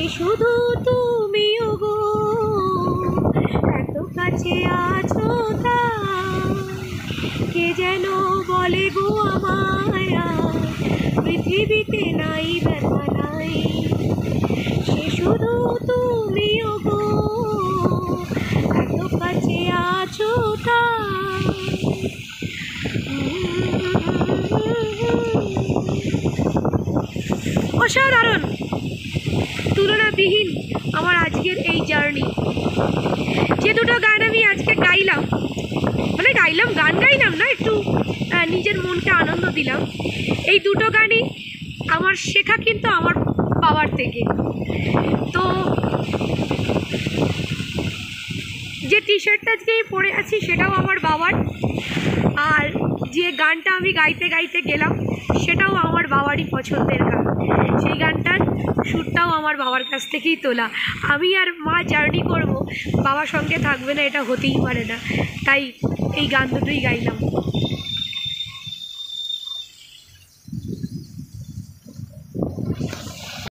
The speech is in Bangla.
সে শুধু তুমিও গো, এত কাছে আছো তাই, কে যেন বলে গো আমায় আজ পৃথিবীতে নাই ব্যথা নাই। সে শুধু তুমিও গো, এত কাছে আছো তাই। অসাধারণ, তুলনাবিহীন আমার আজকের এই জার্নি। যে দুটো গান আমি আজকে গাইলাম, মানে গাইলাম, গান গাইলাম না, একটু নিজের মনকে আনন্দ দিলাম। এই দুটো গানই আমার শেখা কিন্তু আমার বাবার থেকে। তো যে টি শার্টটা আজকে আমি পরে আছি সেটাও আমার বাবার, আর যে গানটা আমি গাইতে গাইতে গেলাম সেটাও আমার বাবারই পছন্দের গান। সেই গানটার সুরটাও আমার বাবার কাছ থেকেই তোলা। আমি আর মা জার্নি করব, বাবার সঙ্গে থাকবে না, এটা হতেই পারে না। তাই এই গান দুটোই গাইলাম।